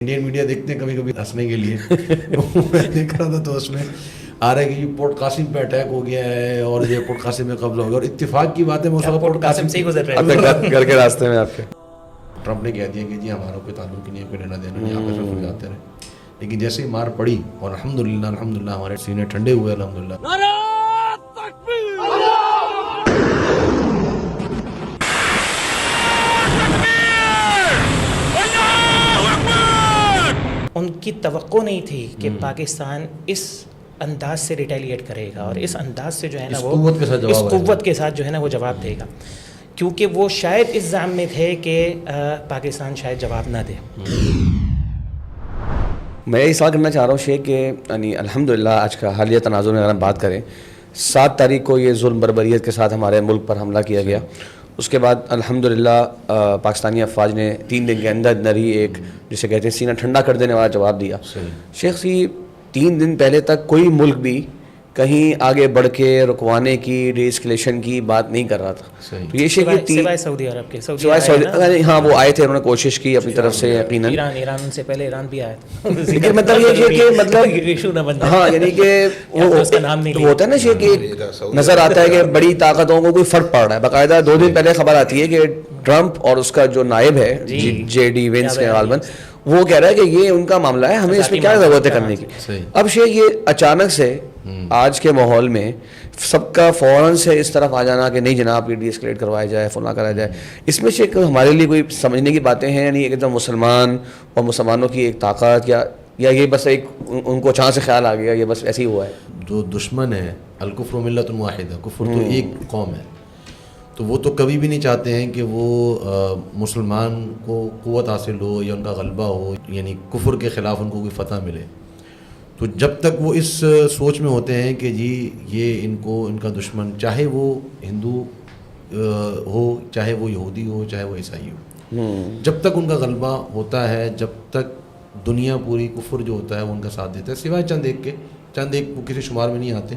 Indian media دیکھتے ہیں کبھی کبھی ہنسنے کے لیے میں دیکھ رہا تھا تو اس میں آ رہا ہے کہ یہ پورٹ قاسم پہ اٹیک ہو گیا ہے اور یہ پورٹ قاسم میں قبضہ ہو گیا، اور اتفاق کی بات ہے پورٹ قاسم سے ہی گزر رہے ہیں گھر کے راستے میں آپ کے ٹرمپ نے کہہ دیا کہ جی ہمارا کوئی تعلق نہیں ہے، کوئی لینا دینا نہیں، آپس میں سمجھاتے رہے، لیکن جیسے ہی مار پڑی اور الحمدللہ ہمارے سینے ٹھنڈے ہوئے الحمدللہ۔ ان کی توقع نہیں تھی کہ پاکستان اس انداز سے ریٹیلیٹ کرے گا اور اس انداز سے جو ہے نا وہ اس قوت کے ساتھ جو ہے نا وہ جواب دے گا، کیونکہ وہ شاید اس ذہن میں تھے کہ پاکستان شاید جواب نہ دے۔ میں یہ سوال کرنا چاہ رہا ہوں شیخ کہ یعنی الحمدللہ آج کا حالیہ تناظر میں اگر ہم بات کریں، 7 تاریخ کو یہ ظلم بربریت کے ساتھ ہمارے ملک پر حملہ کیا گیا، اس کے بعد الحمدللہ پاکستانی افواج نے 3 دن کے اندر ہی ایک جسے کہتے ہیں سینہ ٹھنڈا کر دینے والا جواب دیا۔ شیخ جی 3 دن پہلے تک کوئی ملک بھی کہیں آگے بڑھ کے رکوانے کی ڈی اسکلیشن کی بات نہیں کر رہا تھا، تو یہ شیخ سوائے سعودی عرب کے، ہاں وہ آئے تھے، انہوں نے کوشش کی اپنی طرف سے، یقیناً ایران سے پہلے ایران بھی آیا تھا، لیکن مطلب یہ کہ مطلب ہاں یعنی کہ وہ ہوتا ہے نا شیخ کہ نظر آتا ہے کہ بڑی طاقتوں کو کوئی فرق پڑ رہا ہے، باقاعدہ 2 دن پہلے خبر آتی ہے کہ ٹرمپ اور اس کا جو نائب ہے جے ڈی وینس کے غالباً وہ کہہ رہا ہے کہ یہ ان کا معاملہ ہے، ہمیں اس میں کیا ضرورت ہے کرنے کی۔ اب شیخ یہ اچانک سے آج کے ماحول میں سب کا فوراً سے اس طرف آ جانا کہ نہیں جناب یہ ڈی اسکلیٹ کروایا جائے، فلاں کرا جائے، اس میں شیخ ہمارے لیے کوئی سمجھنے کی باتیں ہیں؟ یعنی ایک دم مسلمان اور مسلمانوں کی ایک طاقت یا یہ بس ایک ان کو چاند سے خیال آ گیا، یہ بس ایسے ہی ہوا ہے؟ جو دشمن ہے الکفر ملت واحدہ، کفر تو ایک قوم ہے، تو وہ تو کبھی بھی نہیں چاہتے ہیں کہ وہ مسلمان کو قوت حاصل ہو یا ان کا غلبہ ہو، یعنی کفر کے خلاف ان کو کوئی فتح ملے۔ تو جب تک وہ اس سوچ میں ہوتے ہیں کہ جی یہ ان کا دشمن، چاہے وہ ہندو ہو، چاہے وہ یہودی ہو، چاہے وہ عیسائی ہو، جب تک ان کا غلبہ ہوتا ہے، جب تک دنیا پوری کفر جو ہوتا ہے وہ ان کا ساتھ دیتا ہے، سوائے چند ایک وہ کسی شمار میں نہیں آتے،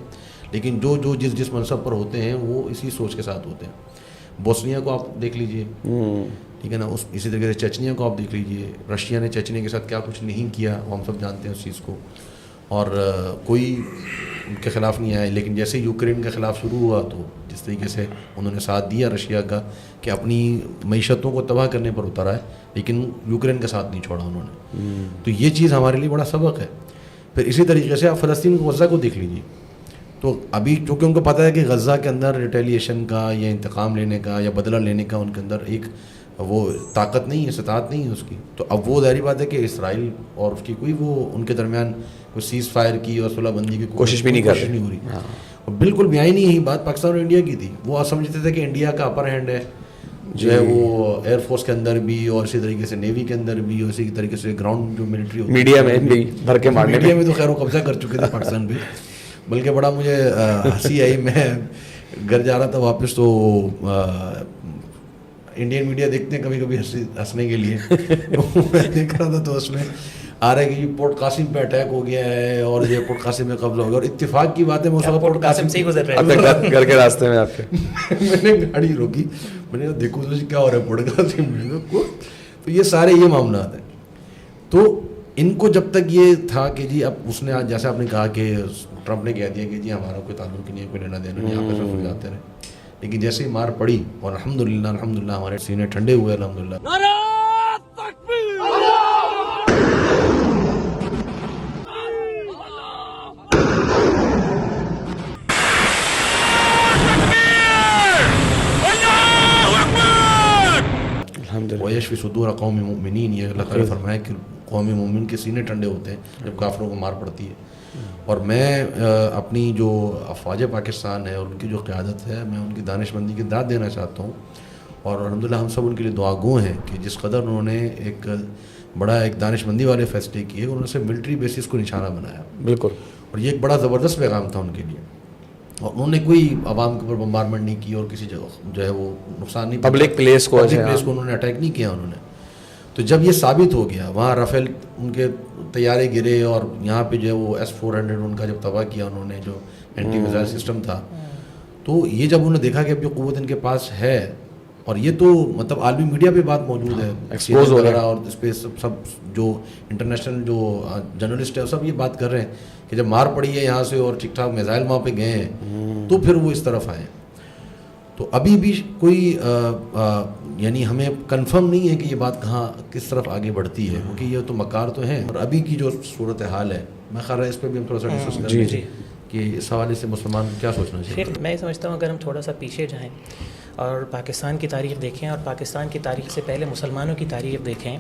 لیکن جو جس منصب پر ہوتے ہیں وہ اسی سوچ کے ساتھ ہوتے ہیں۔ بوسنیا کو آپ دیکھ لیجئے، ٹھیک ہے نا، اسی طریقے سے چچنیا کو آپ دیکھ لیجئے، رشیا نے چچنیا کے ساتھ کیا کچھ نہیں کیا، وہ ہم سب جانتے ہیں اس چیز کو، اور کوئی ان کے خلاف نہیں آیا، لیکن جیسے یوکرین کے خلاف شروع ہوا تو جس طریقے سے انہوں نے ساتھ دیا رشیا کا کہ اپنی معیشتوں کو تباہ کرنے پر اترا ہے، لیکن یوکرین کا ساتھ نہیں چھوڑا انہوں نے، تو یہ چیز ہمارے لیے بڑا سبق ہے۔ پھر اسی طریقے سے آپ فلسطین غزہ کو دیکھ لیجیے، تو ابھی چونکہ ان کو پتہ ہے کہ غزہ کے اندر ریٹیلیشن کا یا انتقام لینے کا یا بدلہ لینے کا ان کے اندر ایک وہ طاقت نہیں ہے، استطاعت نہیں ہے اس کی، تو اب وہ ظاہری بات ہے کہ اسرائیل اور اس کی کوئی وہ ان کے درمیان کوئی سیز فائر کی اور صلح بندی کی کوشش بھی نہیں ہو رہی، اور بالکل بھی آئی نہیں، یہی بات پاکستان اور انڈیا کی تھی، وہ سمجھتے تھے کہ انڈیا کا اپر ہینڈ ہے، جو ہے وہ ایئر فورس کے اندر بھی اور اسی طریقے سے نیوی کے اندر بھی اور اسی طریقے سے گراؤنڈ جو ملٹری ہوتی ہے میڈیا میں بھی بھر کے مارنے، میڈیا میں تو خیر وہ قبضہ کر چکے تھے پاکستان پہ، بلکہ بڑا مجھے ہنسی آئی، میں گھر جا رہا تھا واپس تو انڈین میڈیا دیکھتے ہیں کبھی کبھی ہنسنے کے لیے میں دیکھ رہا تھا تو اس میں آ رہا ہے کہ یہ پورٹ قاسم پہ اٹیک ہو گیا ہے اور یہ پورٹ قاسم میں قبضہ ہو گیا، اور اتفاق کی بات ہے پورٹ قاسم سے ہی گزر رہے ہیں گھر کے راستے میں آپ کے میں نے گاڑی روکی، میں نے کہا دیکھو تو کیا ہو رہا ہے پورٹ قاسم کو، تو یہ سارے یہ معاملات ہیں۔ تو ان کو جب تک یہ تھا کہ جی اب اس نے آج جیسے آپ نے کہا کہ ٹرمپ نے کہہ دیا کہ جی ہمارا کوئی تعلق نہیں ہے، کوئی لینا دینا نہیں، آپس میں سمجھاتے رہے، لیکن جیسے ہی مار پڑی اور الحمدللہ ہمارے سینے ٹھنڈے ہوئے الحمدللہ۔ وَيَشْفِ صُدُورَ قَوْمِ مُؤْمِنِينَ، یہ اللہ تعالیٰ فرمایا کہ قوم مومن کے سینے ٹھنڈے ہوتے ہیں جب کافروں کو مار پڑتی ہے۔ اور میں اپنی جو افواج پاکستان ہے اور ان کی جو قیادت ہے، میں ان کی دانش مندی کی داد دینا چاہتا ہوں، اور الحمدللہ ہم سب ان کے لیے دعا گو ہیں کہ جس قدر انہوں نے ایک بڑا ایک دانش مندی والے فیصلے کیے، انہوں نے سے ملٹری بیسس کو نشانہ بنایا، بالکل، اور یہ ایک بڑا زبردست پیغام تھا ان کے لیے، اور انہوں نے کوئی عوام کے اوپر بمبارمنٹ نہیں کی اور کسی جگہ جو ہے وہ نقصان نہیں، پبلک پلیس کو انہوں نے اٹیک نہیں کیا انہوں نے۔ تو جب یہ ثابت ہو گیا، وہاں رافیل ان کے طیارے گرے اور یہاں پہ جو ہے وہ S-400 ان کا جب تباہ کیا انہوں نے، جو اینٹی میزائل سسٹم تھا، تو یہ جب انہوں نے دیکھا کہ اب جو قوت ان کے پاس ہے اور یہ تو مطلب عالمی میڈیا پہ بات موجود ہے, ایکسپوز ہو رہا ہے, اور اس پہ سب جو انٹرنیشنل جو جرنلسٹ ہے سب یہ بات کر رہے ہیں کہ جب مار پڑی ہے یہاں سے اور ٹھیک ٹھاک میزائل وہاں پہ گئے ہیں تو پھر وہ اس طرف آئے. تو ابھی بھی کوئی یعنی ہمیں کنفرم نہیں ہے کہ یہ بات کہاں کس طرف آگے بڑھتی ہے, کیونکہ یہ تو مکار تو ہیں. اور ابھی کی جو صورت حال ہے, میں خیال ہے اس پہ بھی ہم تھوڑا سا ڈسکس کریں گے کہ اس حوالے سے مسلمان کیا سوچنا چاہیے. پھر میں سمجھتا ہوں اگر ہم تھوڑا سا پیچھے جائیں اور پاکستان کی تاریخ دیکھیں اور پاکستان کی تاریخ سے پہلے مسلمانوں کی تاریخ دیکھیں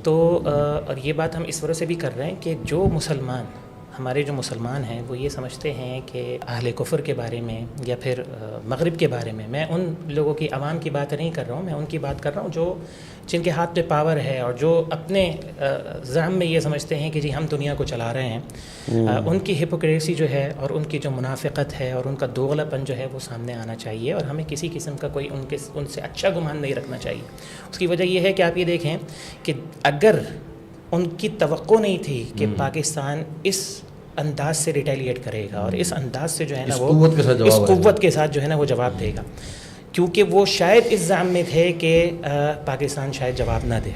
تو اور یہ بات ہم اس وجہ سے بھی کر رہے ہیں کہ جو مسلمان ہمارے جو مسلمان ہیں وہ یہ سمجھتے ہیں کہ اہل کفر کے بارے میں یا پھر مغرب کے بارے میں ان لوگوں کی عوام کی بات نہیں کر رہا ہوں, میں ان کی بات کر رہا ہوں جو جن کے ہاتھ پہ پاور ہے اور جو اپنے زعم میں یہ سمجھتے ہیں کہ جی ہم دنیا کو چلا رہے ہیں. ان کی ہپوکریسی جو ہے اور ان کی جو منافقت ہے اور ان کا دوغلا پن جو ہے وہ سامنے آنا چاہیے, اور ہمیں کسی قسم کا کوئی ان سے اچھا گمان نہیں رکھنا چاہیے. اس کی وجہ یہ ہے کہ آپ یہ دیکھیں کہ اگر ان کی توقع نہیں تھی کہ پاکستان اس انداز سے ریٹیلیٹ کرے گا اور اس انداز سے جو ہے نا وہ اس قوت کے ساتھ جو ہے نا وہ جواب دے گا, کیونکہ وہ شاید اس زعم میں تھے کہ پاکستان شاید جواب نہ دے,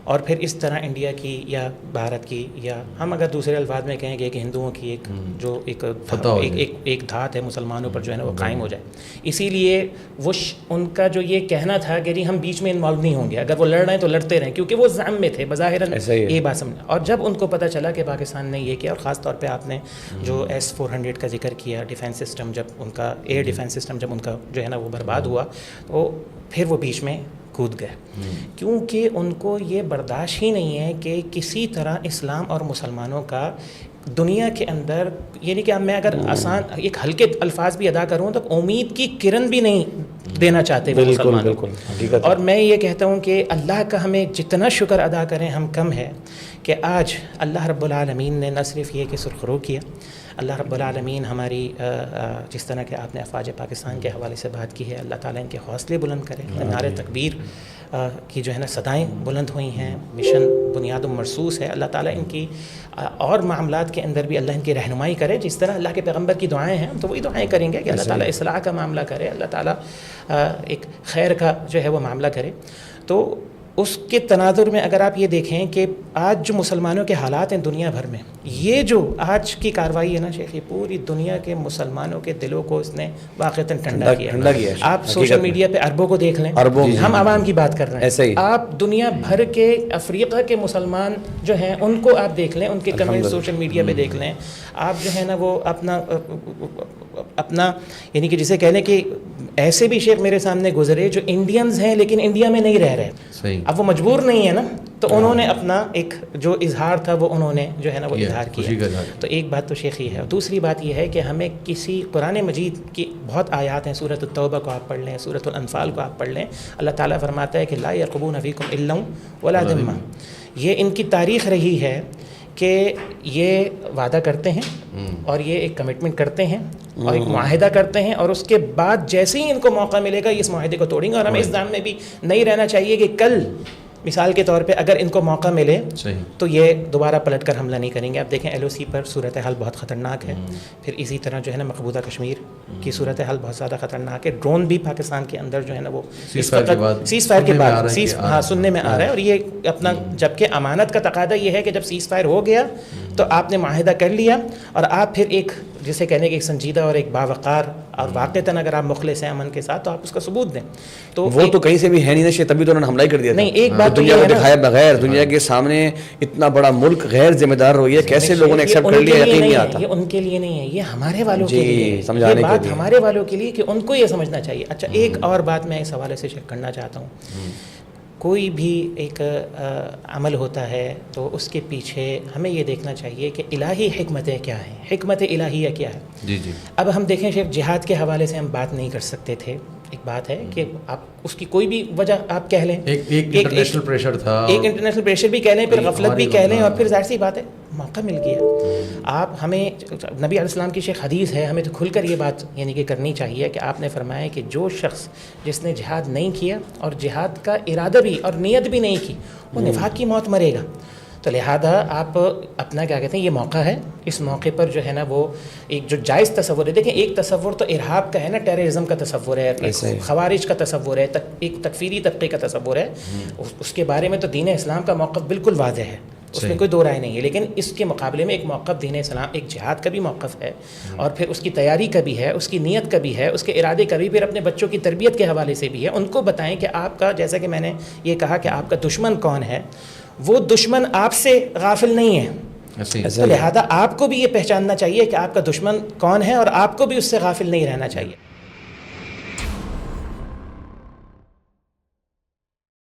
اور پھر اس طرح انڈیا کی یا بھارت کی یا ہم اگر دوسرے الفاظ میں کہیں گے کہ ہندوؤں کی ایک جو ایک دھات ہے مسلمانوں پر جو ہے نا وہ قائم ہو جائے. اسی لیے وہ ان کا جو یہ کہنا تھا کہ جی ہم بیچ میں انوالو نہیں ہوں گے, اگر وہ لڑ رہے ہیں تو لڑتے رہیں, کیونکہ وہ زعم میں تھے بظاہر یہ بات سمجھنا. اور جب ان کو پتہ چلا کہ پاکستان نے یہ کیا, اور خاص طور پہ آپ نے جو S-400 کا ذکر کیا, ڈیفینس سسٹم جب ان کا ایئر ڈیفینس سسٹم جب ان کا جو ہے نا وہ برباد ہوا تو پھر وہ بیچ میں کود گئے, کیونکہ ان کو یہ برداشت ہی نہیں ہے کہ کسی طرح اسلام اور مسلمانوں کا دنیا کے اندر, یعنی کہ میں اگر آسان ایک ہلکے الفاظ بھی ادا کروں تو امید کی کرن بھی نہیں دینا چاہتے وہ مسلمانوں کو. اور میں یہ کہتا ہوں کہ اللہ کا ہمیں جتنا شکر ادا کریں ہم کم ہے کہ آج اللہ رب العالمین نے نہ صرف یہ کہ سرخرو کیا, اللہ رب العالمین ہماری جس طرح کہ آپ نے افواج پاکستان کے حوالے سے بات کی ہے, اللہ تعالیٰ ان کے حوصلے بلند کرے, نعرے تکبیر کی جو ہے نا صدائیں بلند ہوئی ہیں, مشن بنیاد مرصوص ہے, اللہ تعالیٰ ان کی اور معاملات کے اندر بھی اللہ ان کی رہنمائی کرے, جس طرح اللہ کے پیغمبر کی دعائیں ہیں ہم تو وہی دعائیں کریں گے کہ اللہ تعالیٰ اصلاح کا معاملہ کرے, اللہ تعالیٰ ایک خیر کا جو ہے وہ معاملہ کرے. تو اس کے تناظر میں اگر آپ یہ دیکھیں کہ آج جو مسلمانوں کے حالات ہیں دنیا بھر میں, یہ جو آج کی کارروائی ہے نا شیخ, یہ پوری دنیا کے مسلمانوں کے دلوں کو اس نے واقعتاً ٹھنڈا کیا. آپ سوشل میڈیا پہ عربوں کو دیکھ لیں, ہم عوام کی بات کر رہے ہیں, آپ دنیا بھر کے افریقہ کے مسلمان جو ہیں ان کو آپ دیکھ لیں, ان کے کمنٹ سوشل میڈیا پہ دیکھ لیں آپ, جو ہے نا وہ اپنا یعنی کہ جسے کہہ لیں کہ ایسے بھی شیخ میرے سامنے گزرے جو انڈینز ہیں لیکن انڈیا میں نہیں رہ رہے, اب وہ مجبور نہیں ہے نا, تو انہوں نے اپنا ایک جو اظہار تھا وہ انہوں نے جو ہے نا وہ اظہار کیا. تو ایک بات تو شیخ یہ ہے, اور دوسری بات یہ ہے کہ ہمیں کسی قرآن مجید کی بہت آیات ہیں, سورۃ التوبہ کو آپ پڑھ لیں, سورۃ الانفال کو آپ پڑھ لیں, اللہ تعالیٰ فرماتا ہے کہ لا یرقبون فیکم الا ولا ذمہ. یہ ان کی تاریخ رہی ہے کہ یہ وعدہ کرتے ہیں اور یہ ایک کمٹمنٹ کرتے ہیں اور ایک معاہدہ کرتے ہیں, اور اس کے بعد جیسے ہی ان کو موقع ملے گا اس معاہدے کو توڑیں گے. اور ہمیں اس دام میں بھی نہیں رہنا چاہیے کہ کل مثال کے طور پہ اگر ان کو موقع ملے تو یہ دوبارہ پلٹ کر حملہ نہیں کریں گے. آپ دیکھیں LOC پر صورتحال بہت خطرناک ہے, پھر اسی طرح جو ہے نا مقبوضہ کشمیر کی صورتحال بہت زیادہ خطرناک ہے, ڈرون بھی پاکستان کے اندر جو ہے نا وہ سیز فائر کے بعد سننے میں آ رہا ہے. اور یہ اپنا جبکہ امانت کا تقاضا یہ ہے کہ جب سیز فائر ہو گیا تو آپ نے معاہدہ کر لیا اور آپ پھر ایک جسے کہنے کے ایک سنجیدہ اور ایک باوقار اور واقعتاً اگر آپ مخلص ہیں امن کے ساتھ تو آپ اس کا ثبوت دیں. تو وہ تو کہیں سے بھی ہے نہیں, تبھی تو انہوں نے حملہ ہی کر دیا. نہیں, ایک بات دنیا کو دکھائے بغیر, دنیا کے سامنے اتنا بڑا ملک غیر ذمہ دار ہو گیا, کیسے لوگوں نے ایکسیپٹ کر لیا, یقین نہیں آتا. یہ ان کے لیے نہیں ہے, یہ ہمارے والوں کے لیے, یہ بات ہمارے والوں کے لیے کہ ان کو یہ سمجھنا چاہیے. اچھا ایک اور بات میں اس حوالے سے شیئر کرنا چاہتا ہوں, کوئی بھی ایک عمل ہوتا ہے تو اس کے پیچھے ہمیں یہ دیکھنا چاہیے کہ الہی حکمتیں کیا ہیں, حکمت الہیہ کیا ہے. اب ہم دیکھیں شیخ, جہاد کے حوالے سے ہم بات نہیں کر سکتے تھے, ایک بات ہے کہ آپ اس کی کوئی بھی وجہ آپ کہہ لیں, ایک انٹرنیشنل پریشر تھا, ایک انٹرنیشنل پریشر بھی کہہ لیں, پھر غفلت بھی کہہ لیں, اور پھر ظاہر سی بات ہے موقع مل گیا. آپ ہمیں نبی علیہ السلام کی شیخ حدیث ہے, ہمیں تو کھل کر یہ بات یعنی کہ کرنی چاہیے کہ آپ نے فرمایا کہ جو شخص جس نے جہاد نہیں کیا اور جہاد کا ارادہ بھی اور نیت بھی نہیں کی وہ نفاق کی موت مرے گا. تو لہٰذا آپ اپنا کیا کہتے ہیں یہ موقع ہے، اس موقع پر جو ہے نا وہ ایک جو جائز تصور ہے، دیکھیں ایک تصور تو ارہاب کا ہے نا، ٹیررزم کا تصور ہے، ایک خوارج کا تصور ہے، ایک تکفیری طبقے کا تصور ہے، اس کے بارے میں تو دین اسلام کا موقف بالکل واضح ہے، اس میں کوئی دو رائے نہیں ہے، لیکن اس کے مقابلے میں ایک موقف دین اسلام ایک جہاد کا بھی موقف ہے، اور پھر اس کی تیاری کا بھی ہے، اس کی نیت کا بھی ہے، اس کے ارادے کا بھی، پھر اپنے بچوں کی تربیت کے حوالے سے بھی ہے، ان کو بتائیں کہ آپ کا، جیسا کہ میں نے یہ کہا کہ آپ کا دشمن کون ہے، وہ دشمن آپ سے غافل نہیں ہے، تو لہذا آپ کو بھی یہ پہچاننا چاہیے کہ آپ کا دشمن کون ہے، اور آپ کو بھی اس سے غافل نہیں رہنا چاہیے۔